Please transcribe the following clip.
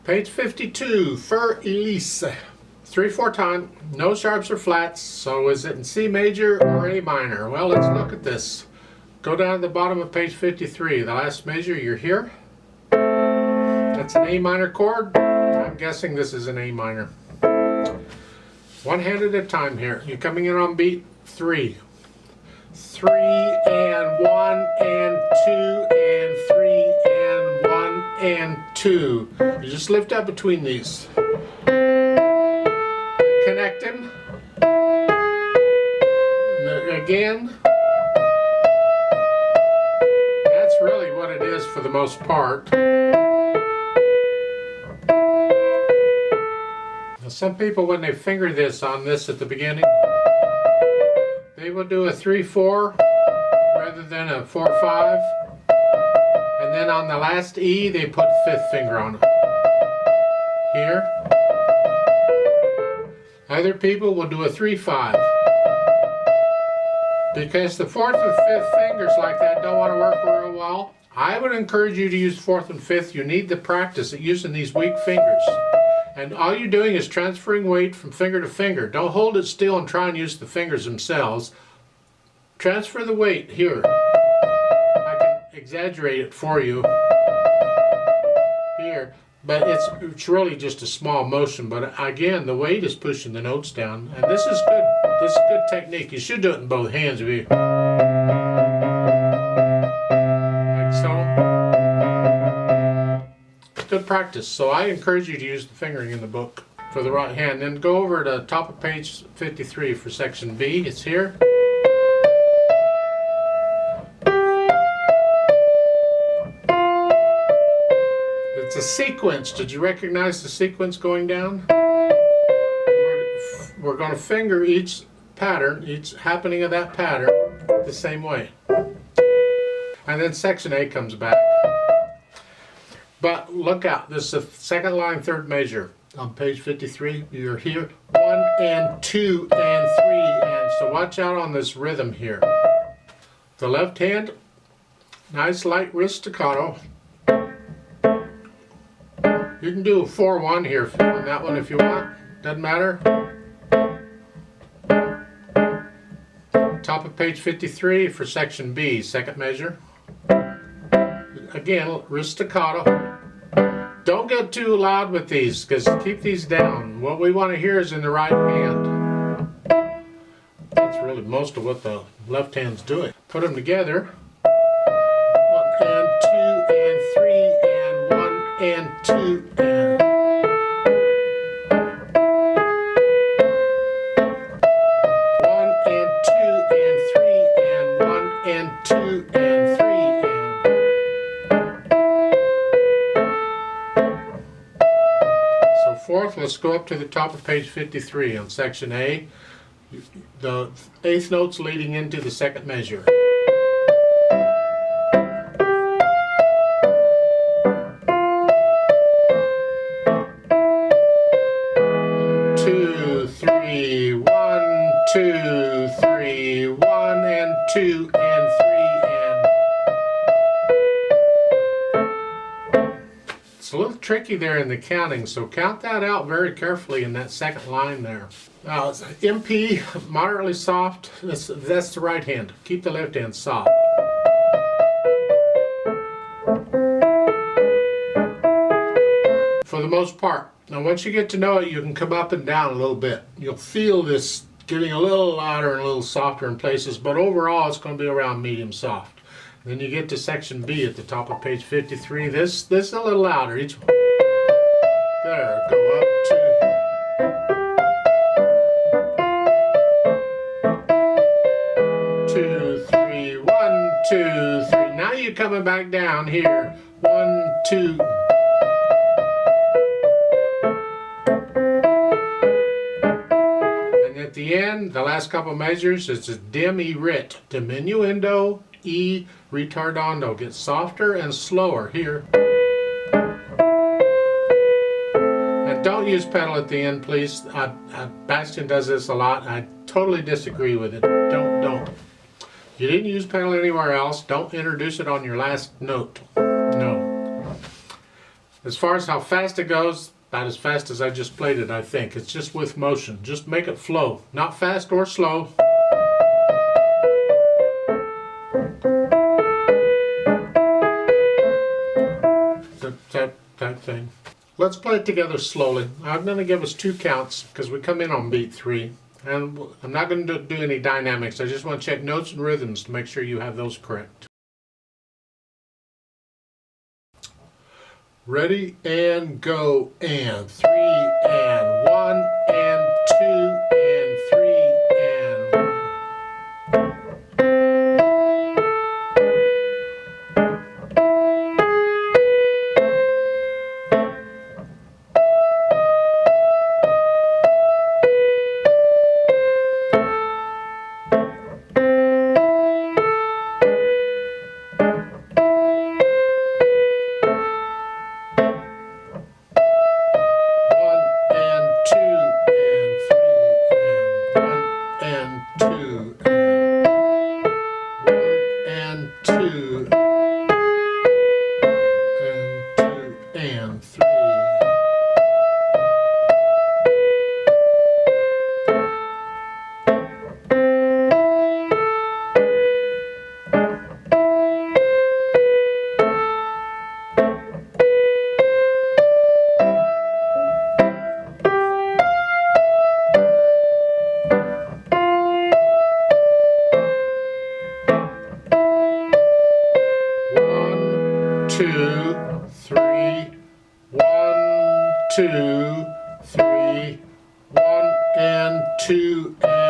Page 52, Für Elise. 3/4 time, no sharps or flats, so is it in C major or A minor? Well, let's look at this. Go down to the bottom of page 53, the last measure, you're here. That's an A minor chord. I'm guessing this is an A minor. One hand at a time here. You're coming in on beat 3. 3 and 1 and 2 and 3 and 1 and 2. You just lift up between these. Connect them. Again. That's really what it is for the most part. Now some people, when they finger this on this at the beginning, they will do a 3/4 rather than a 4/5. And then on the last E, they put 5th finger on it. Here. Other people will do a 3/5. Because the 4th and 5th fingers like that don't want to work real well. I would encourage you to use 4th and 5th. You need the practice at using these weak fingers. And all you're doing is transferring weight from finger to finger. Don't hold it still and try and use the fingers themselves. Transfer the weight here. I can exaggerate it for you here, but it's really just a small motion. But again, the weight is pushing the notes down, and this is good. This is good technique. You should do it in both hands. Like so. Good practice. So I encourage you to use the fingering in the book for the right hand. Then go over to the top of page 53 for section B. It's here. It's a sequence. Did you recognize the sequence going down? We're going to finger each pattern, each happening of that pattern the same way. And then section A comes back. But look out, this is the second line, third measure on page 53. You're here, 1 and 2 and 3 and. So watch out on this rhythm here. The left hand, nice light wrist staccato. You can do a 4/1 here on that one if you want, doesn't matter. Top of page 53 for section B, second measure. Again, wrist staccato. Don't get too loud with these, because keep these down. What we want to hear is in the right hand. That's really most of what the left hand's doing. Put them together. 1 and 2 and 3 and 1 and 2 and. 1 and 2 and 3 and 1 and 2 and 3 and. Fourth, let's go up to the top of page 53 on section A. The 8th notes leading into the second measure. Two, three, 1, 2, 3, 1 and 2 and 3 and. It's a little tricky there in the counting, so count that out very carefully in that second line there. Now it's MP, moderately soft. That's the right hand. Keep the left hand soft. For the most part. Now once you get to know it, you can come up and down a little bit. You'll feel this getting a little louder and a little softer in places, but overall it's going to be around medium soft. Then you get to section B at the top of page 53. This is a little louder. Each there, go up to 2, 3, 1, 2, 3. Now you're coming back down here. 1, 2. And at the end, the last couple measures, it's a dim E rit, diminuendo, E retardando. Gets softer and slower here. And don't use pedal at the end, please. Bastien does this a lot. I totally disagree with it. Don't. You didn't use pedal anywhere else. Don't introduce it on your last note. No. As far as how fast it goes, about as fast as I just played it, I think. It's just with motion. Just make it flow. Not fast or slow. That thing. Let's play it together slowly. I'm going to give us 2 counts because we come in on beat 3. And I'm not going to do any dynamics. I just want to check notes and rhythms to make sure you have those correct. Ready and go, and 3 and 1 and 2 and 3 and 1. Two, three, 1 and 2 and